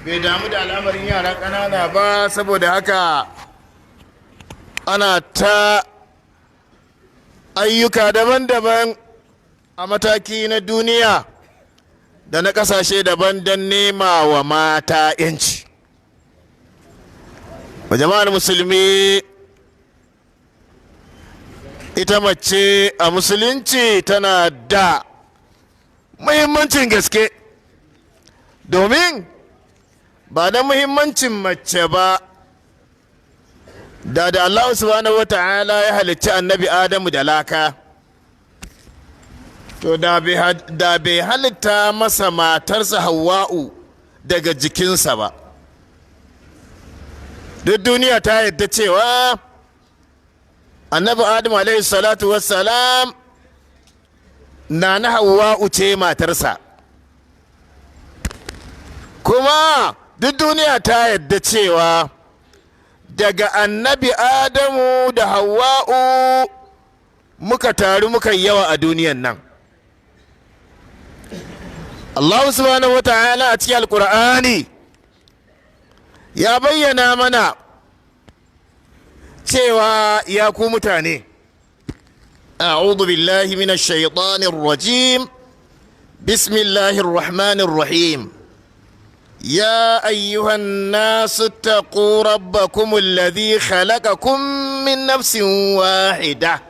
bai damu da al'amarin yara ƙanana ba, saboda haka ana ta ayyuka daban-daban a mataki na duniya da na ƙasashe daban don nema wa mata 'yanci. Wa jama'ar musulmi, ita mace a musulunci tana da muhimmancin gaske, domin ba da muhimmancin mace ba da Allah subhanahu wa ta'ala ya halicci annabi Adamu da laka, to da bai halitta masa matarsa Hawwa'u daga jikinsa ba. Duk duniya ta yadda cewa annabi Adamu alaihi salatu wassalam na Hawwa'u ce matarsa, kuma duk duniya ta yadda cewa daga annabi Adamu da Hawwa'u muka taru muka yawa a duniyan nan. Allah subhanahu wata'ala a cikin alkur'ani ya bayyana mana cewa ya ku mutane, a'udhu billahi minash shaitanir rajim, bismillahir rahmanir rahim. يا أيها الناس اتقوا ربكم الذي خلقكم من نفس واحدة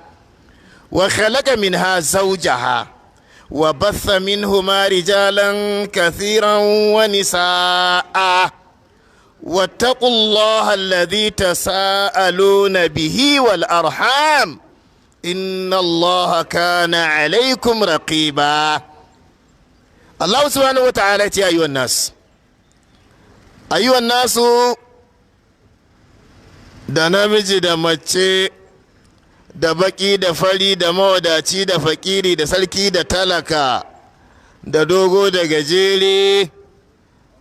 وخلق منها زوجها وبث منهما رجالا كثيرا ونساء واتقوا الله الذي تساءلون به والأرحام إن الله كان عليكم رقيبا. الله سبحانه وتعالى يا أيها الناس، ayyuwan nasu, da namiji da mace, da baki da fari, da mawadaci da fakiri, da sarki da talaka, da dogo da gajere,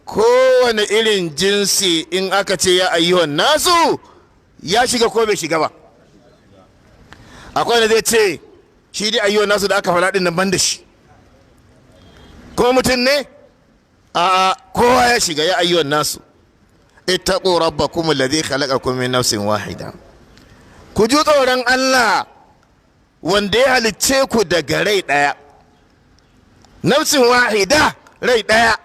kowane irin jinsi in aka ce ya ayyuwan nasu ya shiga ko bai shiga ba. Akwai da zai ce shi dai ayyuwan nasu da aka faɗa ɗin nan ban da shi, ko mutum ne? a kowa ya shiga ya ayyuhan nasu ittaqu rabbakum alladhi khalaqakum min nafsin wahida. Ku ji tsoron Allah wanda ya halicce ku daga rai daya, nafsin wahida, rai daya.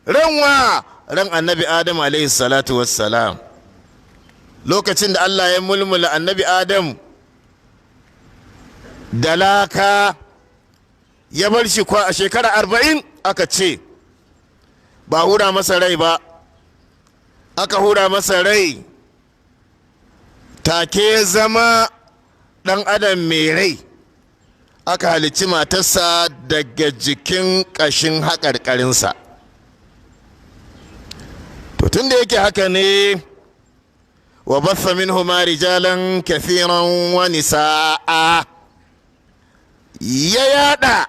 Ranwa ran annabi Adam alaihi salatu wassalam. Lokacin da Allah ya mulmula annabi Adam da laka ya bar shi a shekara 40, aka ce ba hura masa rai ba, aka hura masa rai, take zama ɗan adam mai rai, aka halicci matarsa daga jikin ƙashin haƙarƙarinsa. To tun da yake haka ne, wa baffa minhuma rijalan kathiran wa nisa'a, ya yada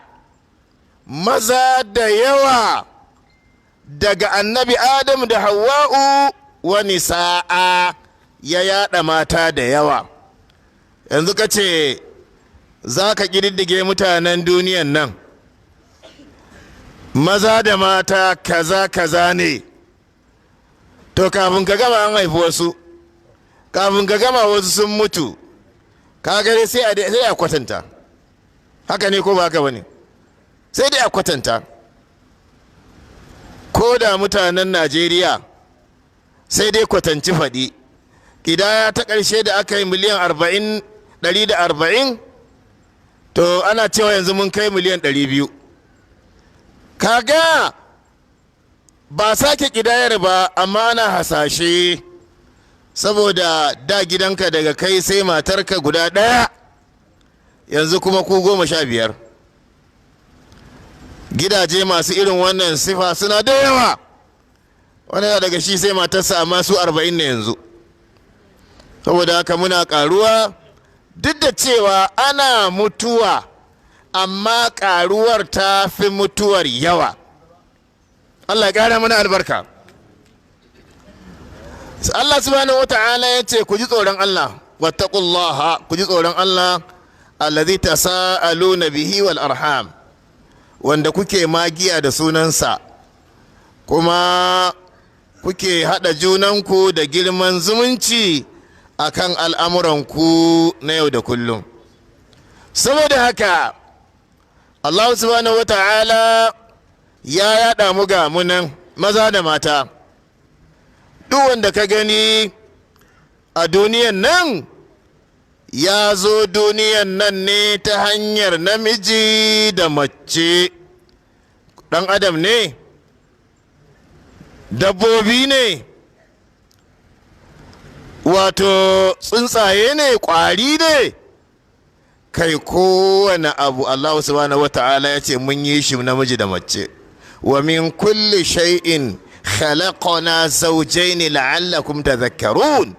maza da yawa daga annabi Adam da Hawwa'u wa nisa'a, ya yada mata da yawa. Yanzu ka ce za ka ƙididdige mutanen duniyan nan, maza da mata kaza kaza ne, to kafin ka gama an haifi wasu, kafin ka gama wasu sun mutu, ka gare sai a kwatanta. Haka ne ko ba haka ba ne? Sai dai a kwatanta. Ko da mutanen Najeriya sai dai kwatanci faɗi, ƙidaya ta ƙarshe da aka yi miliyan 140, to ana cewa yanzu mun kai miliyan 200. Kaga ba sake ƙidayar ba, amma ana hasashe, saboda da gidanka daga kai sai matarka guda ɗaya, yanzu kuma ku 15. Gidaje masu irin wannan sifa suna da yawa, wani daga shi sai matarsa, amma su 40 ne yanzu. Saboda haka muna karuwa, duk da cewa ana mutuwa, amma karuwar ta fi mutuwar yawa. Allah ya kara mana albarka. Allah subhanahu wata'ala ya ce ku ji tsoron Allah, wattaqullaha, ku ji tsoron Allah alladhi tasaaluna bihi wal arham, wanda kuke magiya da sunansa, kuma kuke haɗa junanku da girman zumunci akan al'amuranku na yau da kullum. Saboda haka Allah subhanahu wata'ala ya yaɗa mu ga munan maza da mata. Duk wanda ka gani a duniyan nan ya zo duniyan nan ne ta hanyar namiji da mace. Ɗan adam ne, dabbobi ne, wato tsuntsaye ne, ƙwari ne, kai kowane abu Allah subhanahu wata'ala ya ce mun yi shi namiji da mace. Wa min kulli shay'in khalaqna zawjayn la'allakum tadhakkarun.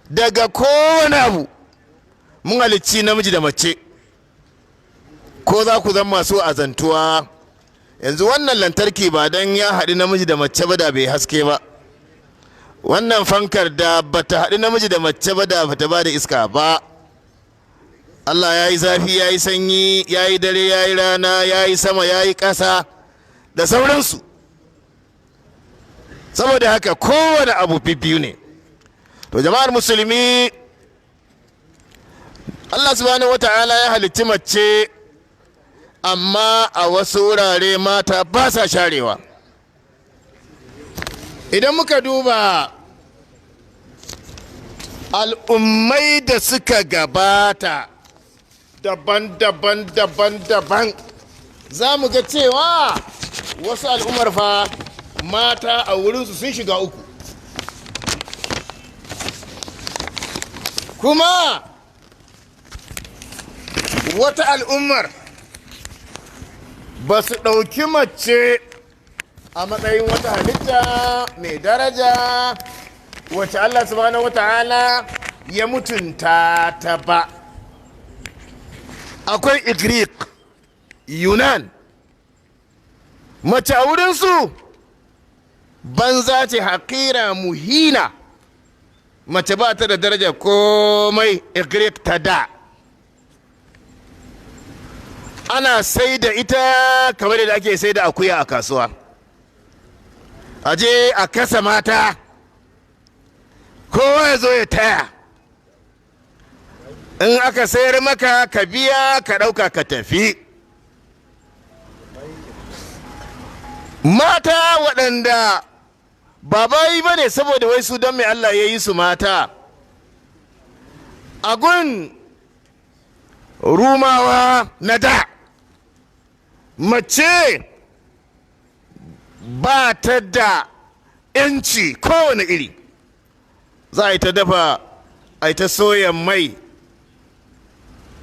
Daga kowane abu mun halicci namiji da mace. Ko za ku zama masu azantuwa, yanzu wannan lantarki ba dan ya haɗi namiji da mace ba da bai haske ba. Wannan fankar da bata haɗi namiji da mace ba da bata ba da iska ba. Allah ya yi zafi, ya yi sanyi, ya yi dare, ya yi rana, ya yi sama, ya yi ƙasa da sauransu. Saboda haka kowane abu biyu ne. To jama'ar musulmi, Allah subhanahu wata'ala ya halitti mace, amma a wasu wurare mata ba sa sharewa. Idan muka duba al'ummai da suka gabata daban-daban za mu ga cewa wasu al'ummar fa mata a wurinsu sun shiga uku. Kuma wata al'ummar ba su ɗauki mace a matsayin wata halitta mai daraja wacce Allah subhanahu wata'ala ya mutunta ta ba. Akwai Igriq, Yunan, mace a wurinsu banza ce, haƙira, muhina, mace ba ta da daraja komai. Igriq ta da ana sai da ita kamar da ake sai da akuya a kasuwa, aje a kasa mata, kowa ya zo ya taya, in aka sayar maka ka biya ka ɗauka ka tafi. Mata waɗanda ba bayi ba ne, saboda wai su don mai Allah ya yi su mata. Agun Rumawa na da, mace ba ta da ‘yanci kowane iri. Za a yi ta dafa, a yi ta soya mai,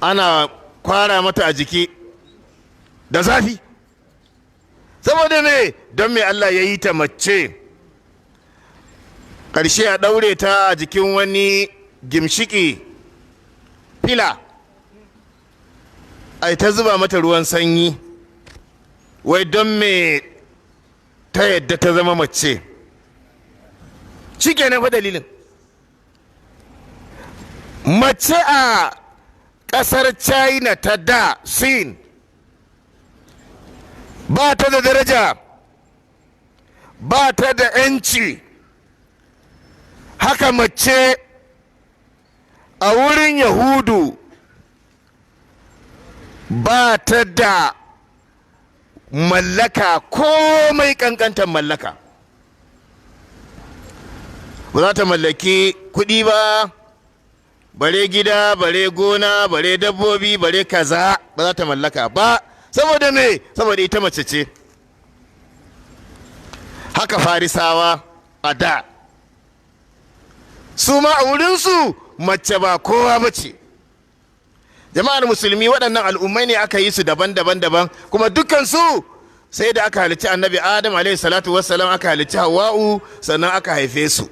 ana kwara mata a jiki da zafi. Saboda me? Don me Allah ya yi ta mace. Ƙarshe a ɗaure ta a jikin wani gimshiki fila, a yi ta zuba mata ruwan sanyi, wai don me ta yadda ta zama mace. Shi kenan fa dalilin. Mace a ƙasar China ta da, Sin, ba ta da daraja, ba ta da ‘yanci. Haka mace a wurin Yahudu ba ta da mallaka, komai ƙanƙantar mallaka. Ba za ta mallaki kuɗi ba, bare gida, bare gona, bare dabbobi, bare kaza, ba za ta mallaka ba. Saboda me? Saboda ita mace ce. Haka Farisawa a da, su ma a wurinsu mace ba kowa ba ce. Jama'ar musulmi, waɗannan al'ummai ne aka yi su daban-daban, kuma dukansu sai da aka halicci annabi Adam alaihi salatu wassalam, aka halicci Hawwa'u, sannan aka haife su.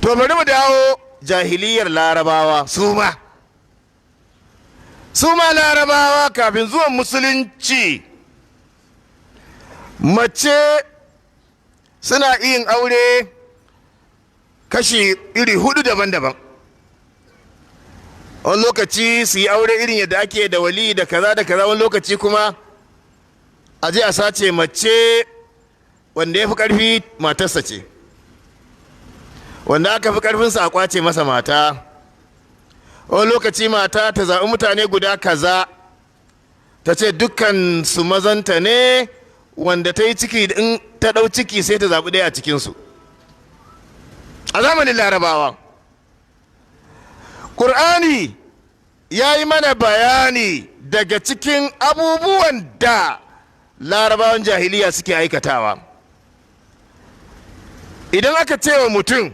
To bari mu dawo jahiliyar Larabawa. Su ma Larabawa kafin zuwan musulunci, mace suna yin aure kashi iri hudu daban-daban. Wani lokaci su yi aure irin yadda ake da wali da kaza da kaza, wani lokaci kuma a je a sace mace wanda ya fi ƙarfi matarsa ce, wanda aka fi ƙarfinsa a kwace masa mata. wani lokaci mata ta zaɓi mutane guda kaza ta ce dukkan su mazanta ne, wanda ta yi ciki in ta ɗau ciki sai ta zaɓi ɗaya a cikinsu. A zamanin larabawa ƙur'ani ya yi mana bayani daga cikin abubuwan da larabawan jahiliya suke aikatawa. Idan aka ce wa mutum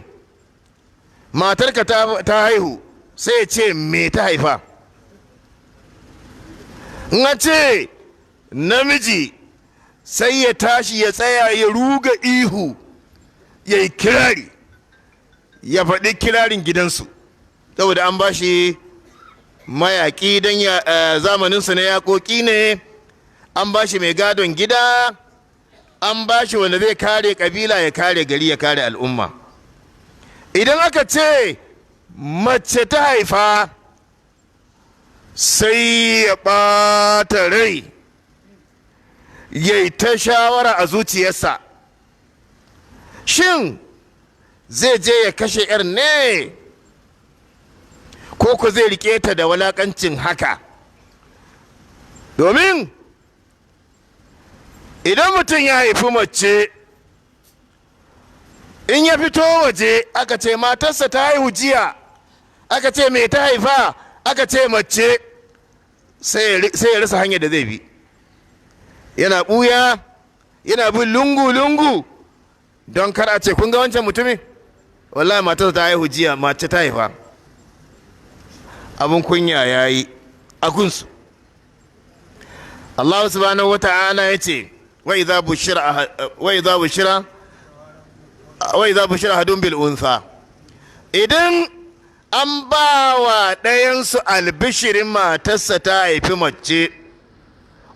matarka ta haihu, sai ya ce me ta haifa. In a ce namiji, sai ya tashi ya tsaya ya ruga ihu ya yi kirari, ya faɗi kirarin gidansu, saboda an ba shi mayaƙi don zamaninsu na yaƙoƙi ne, an ba shi mai gadon gida, an ba shi wanda zai kare ƙabila, ya kare gari, ya kare al'umma. Idan aka ce mace ta haifa, sai ya ɓata rai, ya yi ta shawara a zuciyarsa, shin zai je ya kashe 'yar ne ko ku zai rike ta da walakancin haka? Domin idan mutum ya haifi mace, in ya fito waje aka ce matarsa ta haihu jiya, aka ce me ta haifa, aka ce mace, sai ya rasa hanyar da zai bi. Yana ɓuya, yana bin lungu-lungu don kar a ce kun ga wancan mutumin, wallahi matarsa ta haihu jiya, mace ta haifa. Abin kunya ya yi a gunsu. Allah subhanahu wata'ala ya ce wa idza bushira hadun bil unsa, idan an ba wa ɗayansu albishirin matarsa ta haifi mace,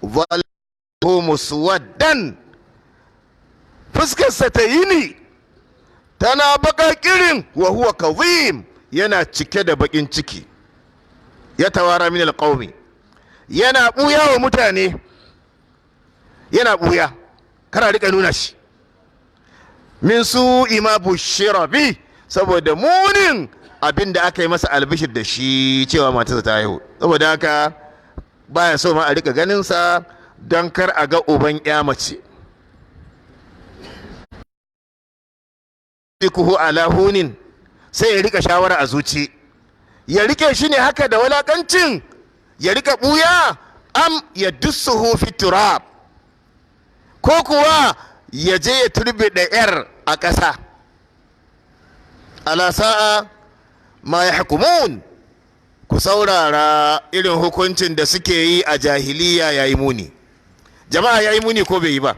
zallahu muswaddan, fuskarsa ta yini tana baka kirin, wa huwa kazim, yana cike da bakin ciki, ya tawara min alqaumi, yana buya wa mutane, yana buya, kana rika nuna shi, min su ima bushira bi, saboda munin abin da aka yi masa albishir da shi cewa matarsa ta haihu. Saboda haka baya so ma a rika ganinsa don kar a ga uban ya mace. kuhu ala hunin, sai ya rika shawara a zuci, ya rike shi ne haka da walakancin, ya rika buya, am ya dussuhu fi turab, ko kuwa ya je ya turbe da yar a ƙasa. Ala sa'a ma ya hukumun, ku saurara irin hukuncin da suke yi a jahiliya ya yi muni. Jama'a ya yi muni ko bai yi ba?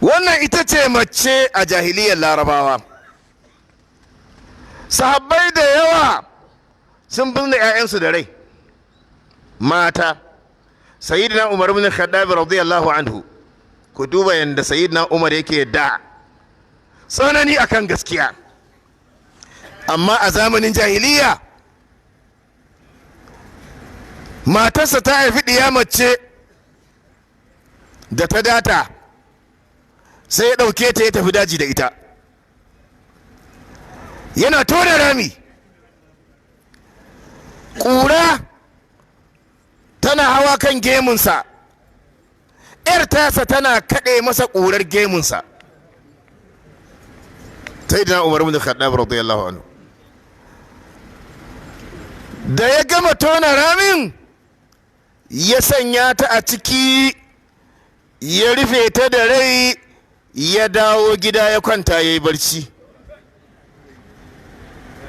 Wannan ita ce mace a jahiliyar larabawa. Sahabbai da yawa sun binne 'ya'yansu da rai mata. Sayyidina Umar ibn Khattab radiyallahu anhu, ku duba yanda Sayyidina Umar yake da tsanani akan gaskiya, amma a zamanin jahiliya matarsa ta haifi ɗiya mace da ta data, sai ya ɗauke ta ya tafi daji da ita, yana tona rami, ƙura tana hawa kan gemunsa, 'yar tasa tana kaɗe masa ƙurar gemunsa. Sayyidina Umar ibn Khattab radiyallahu anhu, da ya gama tona ramin, ya sanya ta a ciki, ya rufe ta da rai, ya dawo gida ya kwanta ya yi barci.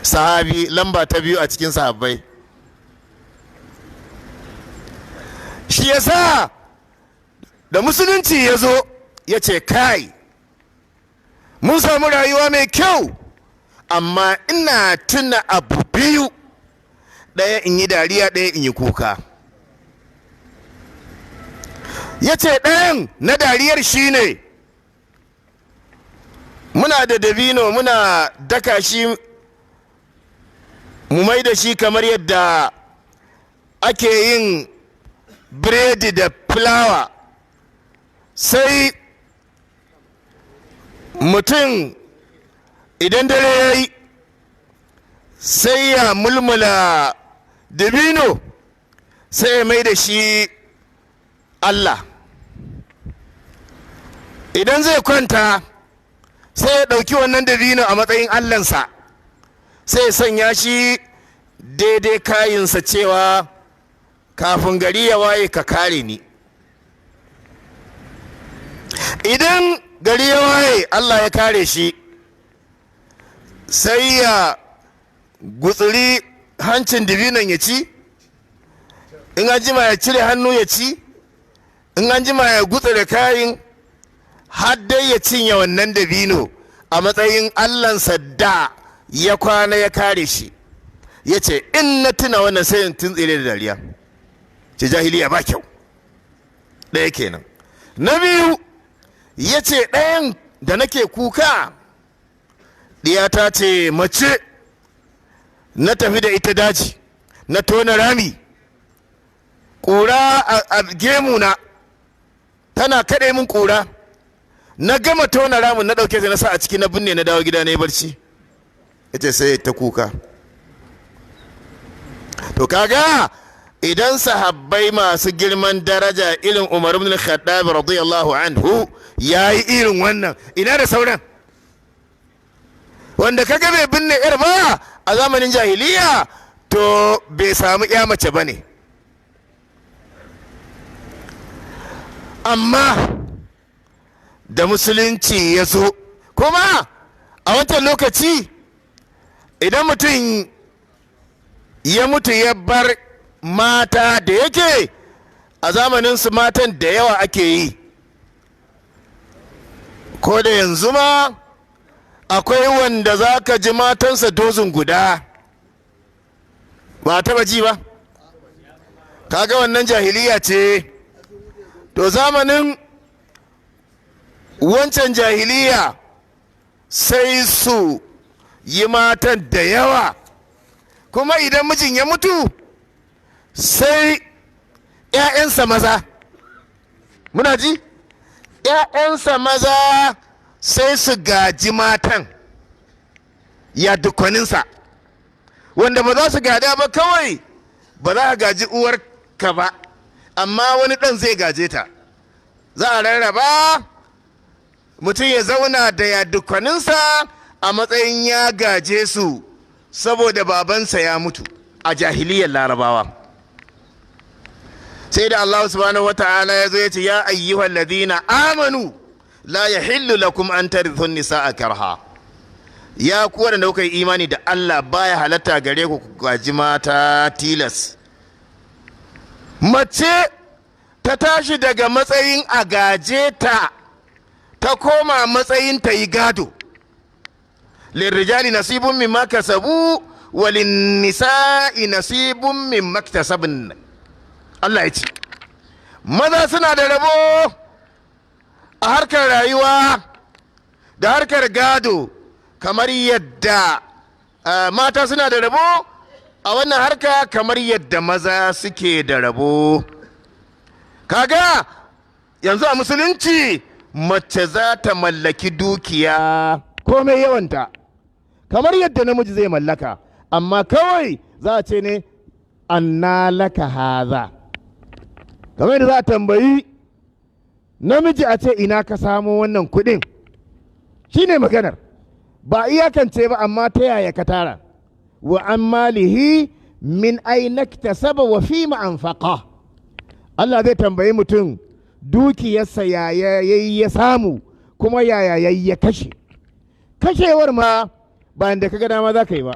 Sahabi lamba ta biyu a cikin sahabbai. Shi yasa da musulunci ya zo ya ce kai, mun samu rayuwa mai kyau, amma ina tuna abu biyu, ɗaya in yi dariya, ɗaya in yi kuka. Ya ce ɗayan na dariyar shi ne, muna da dabino muna daka shi mu mai da shi kamar yadda ake yin biredi da fulawa sai mutum idan dare ya yi sai ya mulmula dabino sai ya mai da shi Allah. Idan zai kwanta sai ya ɗauki wannan dabino a matsayin Allahnsa, sai ya sanya shi daidai kayinsa cewa kafin gari ya waye ka kare ni. Idan gari ya waye Allah ya kare shi, sai ya gutsuri hancin dabinon ya ci, in an jima ya cire hannu ya ci, in an jima ya gutsure kayin, har dai ya cinye wannan dabino a matsayin Allahnsa da ya kwana ya kare shi. Ya ce in na tuna wannan sai in tuntsire da dariya, ce jahiliya ba kyau. Ɗaya kenan. Na biyu ya ce ɗayan da nake kuka ɗiyata ce mace, na tafi da ita daji, na tona rami, ƙura a gemuna tana kaɗe min ƙura, na gama tona ramin na ɗauke ta na sa a ciki na binne na dawo gida na yi barci. Ya ce sai ta kuka. To kaga idan sahabbai masu girman daraja irin Umar ibn Khattab radiyallahu anhu yayi irin wannan, ina da sauran wanda kaga bai binne yar ba a zamanin jahiliya, to bai samu ya mace bane. Amma da musulunci ya zo kuma a wancan lokaci idan mutum ya mutu ya bar mata, da yake a zamaninsu matan da yawa ake yi, ko da yanzu ma akwai wanda za ka ji matansa dozin guda, ba taba ji ba. Kaga wannan jahiliya ce. To zamanin wancan jahiliya sai su yi matan da yawa, kuma idan mijin ya mutu sai ‘ya'yansa maza, muna ji? ‘ya'yansa maza sai su gaji matan ya dukkaninsa, wanda ba za su gada ba, kawai ba za a gaji uwarka ba, amma wani ɗan zai gaje ta. Za a rarraba, mutum ya zauna da ya dukkaninsa a matsayin ya gaje su saboda babansa ya mutu a jahiliyar larabawa. Sai da Allah subhanahu wa ta'ala ya zo ya ce ya ayyuhal ladina amanu la yahillu lakum an tarithu nisaa karha. Ya ku wanda kuka yi imani da Allah, baya halatta gare ku gaji mata tilas. Mace ta tashi daga matsayin a gaje ta koma matsayin ta yi gado. Lirrijali nasibun mimma kasabu walin nisa'i nasibun mimma iktasabun. Allah ya ce maza suna da rabo a harkar rayuwa da harkar gado, kamar yadda mata suna da rabo a wannan harka kamar yadda maza suke da rabo. Kaga yanzu a musulunci mace za ta mallaki dukiya komai yawanta kamar yadda namiji zai mallaka, amma kawai za a ce ne anna laka haza. Kamar yadda za a tambayi namiji a ce ina ka samo wannan kuɗin, shi ne maganar, ba iyakance ba, amma ta yaya ka tara. Wa an malihi min aina iktasaba wa fima anfaqa. Allah zai tambayi mutum dukiyarsa yaya ya samu kuma yaya ya kashe. Kashewar ma ba da kaga dama za ka yi ba,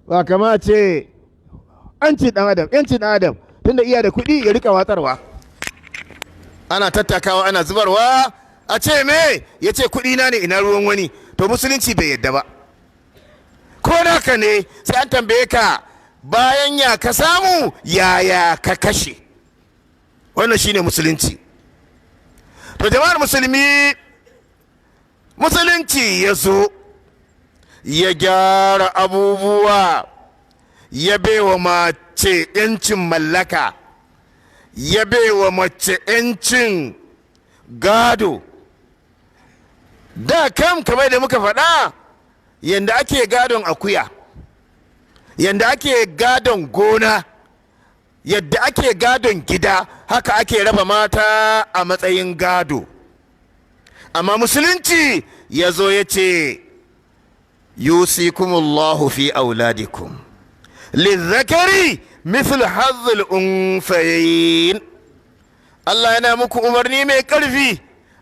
ba kama ce an ci ɗan adam, yancin ɗan adam, tunda iya da kuɗi ya rika watsarwa, ana tattakawa ana zubarwa, a ce me ya ce kuɗi na ne ina ruwan wani. To musulunci bai yadda ba, ko naka ne sai an tambaye ka bayan ya ka samu yaya ka kashe. Wannan shine musulunci. To jama'ar musulmi, musulunci ya zo ya gyara abubuwa, ya baiwa mace 'yancin mallaka, ya baiwa mace 'yancin gado. Da kam kamar da muka faɗa, yanda ake gadon akuya, yanda ake gadon gona, yadda ake gadon gida, haka ake raba mata a matsayin gado. Amma musulunci ya zo ya ce yusikumullahu fi auladikum lizzakari mithl hazzul unsayayn. Allah yana muku umarni mai ƙarfi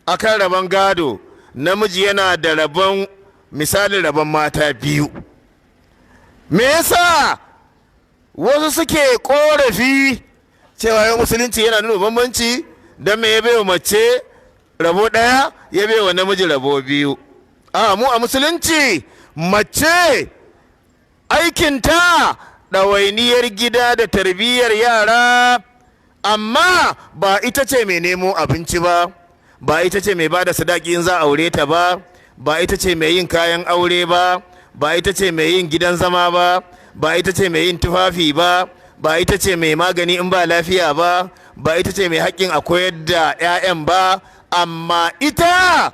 akan rabon gado. Namiji yana da rabon, misalin rabon mata biyu. Me yasa wasu suke korafi cewa yau musulunci yana nuna bambanci, don me ya baiwa mace rabo ɗaya ya baiwa namiji rabo biyu? Mu a musulunci mace aikinta ɗawainiyar gida da tarbiyyar yara, amma ba ita ce mai nemo abinci ba ita ce mai bada sadaki in za a aure ta ba ita ce mai yin kayan aure ba ita ce mai yin gidan zama ba ita ce mai yin tufafi ba ita ce mai magani in ba lafiya ba ita ce mai haƙƙin a koyar da 'ya'yan ba. Amma ita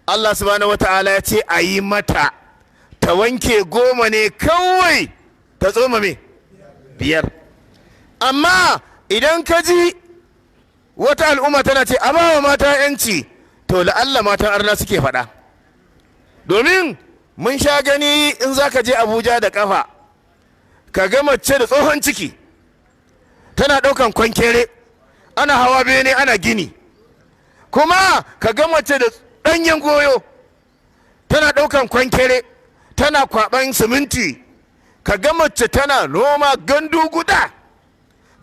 Allah subhanahu wata'ala ya ce a yi mata, ta wanke 10 ne kawai, ta tsoma me 5. Amma idan ka ji wata al'umma tana ce a bawa mata 'yanci, to la'alla matan arna suke faɗa. Domin mun sha gani in za ka je Abuja da ƙafa, ka ga mace da tsohon ciki tana ɗaukan kwankere, ana hawa bene ana gini, kuma ka ga mace da ɗanyen goyo tana ɗaukan kwankere tana kwaɓan siminti, ka ga mace tana noma gandu guda,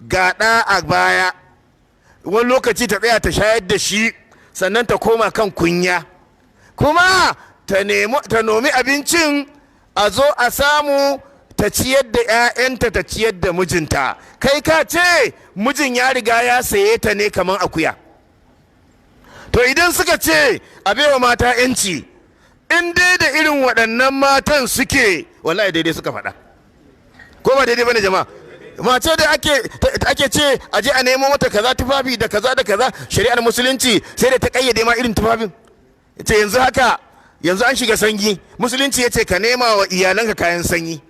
gaɗa a baya, wani lokaci ta tsaya ta shayar da shi, sannan ta koma kan kunya, kuma ta nomi abincin a zo a samu ta ciyar da 'ya'yanta, ta ciyar da mijinta. Kai ka ce mijin ya riga ya saye ta ne kamar akuya. To idan suka ce a baiwa mata 'yanci, in dai da irin waɗannan matan suke, wallahi daidai suka faɗa, ko ba daidai bane jama'a? Mace da ake ce a je a nemo mata kaza tufafi da kaza da kaza, shari'ar musulunci sai da ta kayyade ma irin tufafin. Ce yanzu haka, yanzu an shiga sanyi, musulunci ya ce ka nema wa iyalanka kayan sanyi.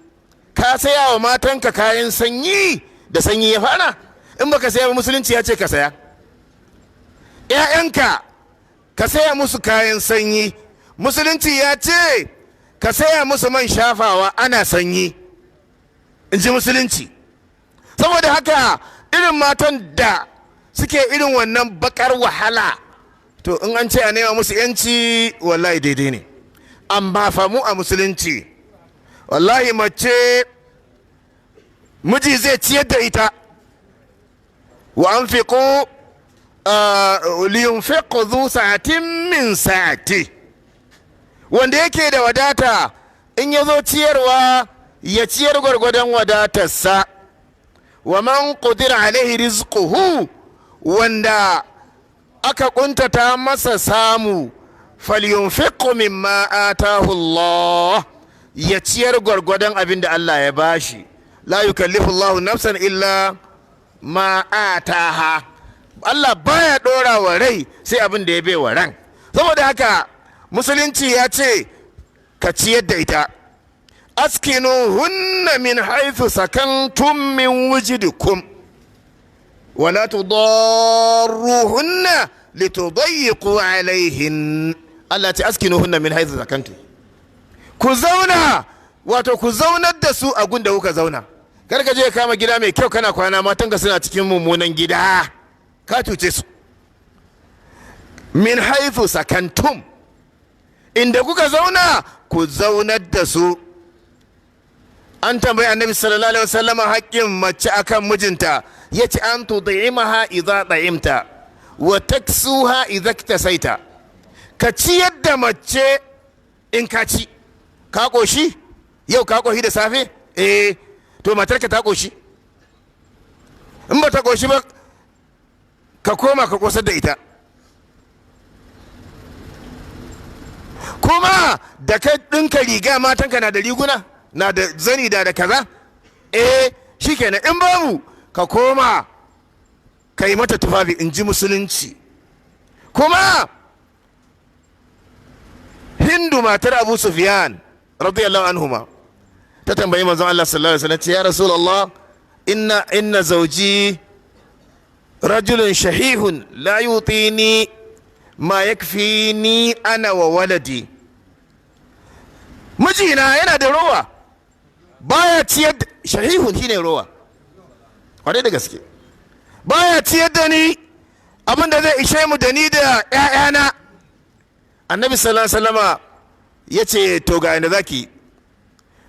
Ka saya wa matanka kayan sanyi da sanyi ya fara? In baka saya ba, musulunci ya ce ka saya. 'Ya'yanka ka saya musu kayan sanyi, musulunci ya ce ka saya musu man shafawa ana sanyi, in ji musulunci. Saboda haka irin matan da suke irin wannan bakar wahala, to in an ce a nema musu 'yanci, wallahi daidai ne. Amma famu a musulunci, wallahi mace miji zai ciyar da ita. Wa anfiqu liyunfiq dhu sa'atin min sa'ati. Wanda yake da wadata in ya zo ciyarwa ya ciyar gwargwadon wadatarsa. Wa man qudira alaihi rizquhu, wanda aka kuntata masa samu, falyunfiq mimma atahu Allah, ya ciyar gwargwadon abin da Allah ya bashi. La yukallifu Allahu nafsan illa ma ataha. Allah baya dora wa rai sai abin da ya bai wa ran. Saboda haka musulunci ya ce ka ciyar da ita. askinuhunna min haythu sakantum min wujidikum wala tudarruhunna litudayyiqu alaihin. Allah ce askinuhunna min haythu sakantum, ku zauna, wato ku zaunar da su a gunda kuka zauna. Kar ka je kama gida mai kyau kana kwana, matanka suna cikin mummunan gida, ka cuce su. Min haythu sakantum, inda kuka zauna ku zaunar da su. An tambayi annabi sallallahu alaihi wasallam haƙƙin mace akan mijinta, yace an tud'imaha idza da'imta wa taksuha idza iktasaita. Ka ciyar da mace in ka ci. Ka koshi yau, ka koshi da safe, to matarka ta koshi. In ba ta koshi ba, ka koma ka kosar da ita. Kuma da ka ɗinka riga, matanka na da riguna, na da zani da kaza, shikenan. In babu, ka koma ka yi mata tufafi, in ji musulunci. kuma Hindu matar Abu Sufyan radiyallahu anhuma ta tambayi manzon Allah sallallahu alaihi wasallam, ya Rasulullah, inna zawji rajulun shahihun la yutini ma yakfini ana wa waladi. Mijina yana da rowa, baya ciyar da shahihun shine rowa, wadai da gaske, baya ciyar da ni abin da zai ishe mu da ni da ƴaƴana. Annabi sallallahu alaihi wasallama yace to ga inda zaki,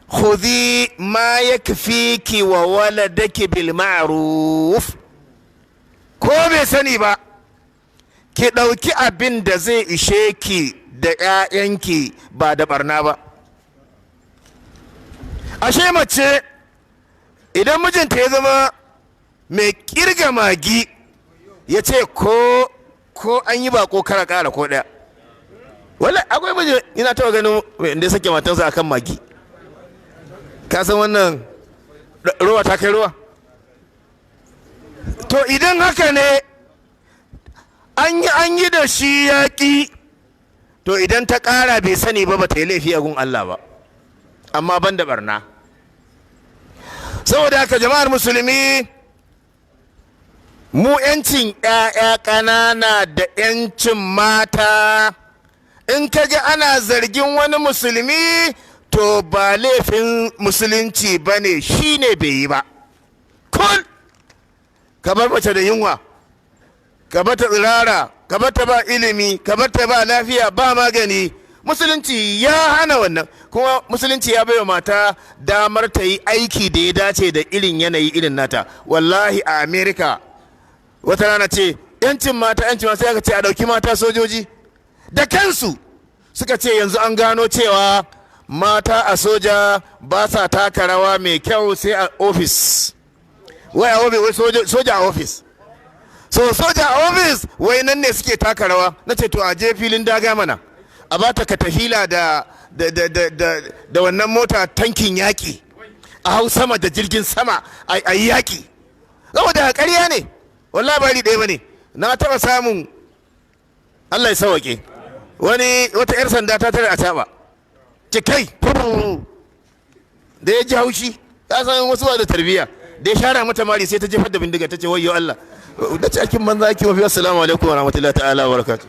khudhi ma yakfiki wa waladaki bil ma'ruf, ko bai sani ba ki ɗauki abin da zai ishe ki da ƴaƴanki ba da barna ba. Ashe mace idan mijinta ya zama mai kirga magi, ya ce ko an yi bako kara kara ko ɗaya. Wala akwai miji ina taɓa ganin inda ya sake matansa akan magi. Ka san wannan ruwa ta kai ruwa? To idan haka ne an yi da shi yaƙi, to idan ta ƙara bai sani ba ta yi laifi a gun Allah ba, amma ban da barna. Saboda haka jama'ar musulmi, mu 'yancin 'ya'ya ƙanana da 'yancin mata, in ka ga ana zargin wani musulmi to ba laifin musulunci ba ne, shi ne bai yi ba. Kun ka bar mace da yunwa, ka bar ta tsirara, ka bar ta ba ilimi, ka bar ta ba lafiya, ba magani. Musulunci ya hana wannan, kuma musulunci ya baiwa mata damar ta yi aiki da ya dace da irin yanayi irin nata. Wallahi a Amerika wata rana ce yancin mata sai aka ce a ɗauki mata sojoji, da kansu suka ce yanzu an gano cewa mata a soja ba sa taka rawa mai kyau sai a ofis. Wai a ofis, soja a ofis, so soja a ofis wai nan ne suke taka rawa. Na ce to a je filin daga mana, a ba ta katafila da wannan mota tankin yaƙi, a hau sama da jirgin sama a yi yaƙi. Saboda ƙarya ne, wallahi ba ɗaya ba ne. Na taɓa samun, Allah ya sawaƙe, wata 'yar sanda ta tare a taɓa cikai da ya ji haushi, ya san wasu ba da tarbiyya, da ya shara mata mari sai ta jefar da bindiga, ta ce wayyo Allah, da ce akin banza ake mafi. Assalamu alaikum wa rahmatullahi ta'ala wa barakatuh.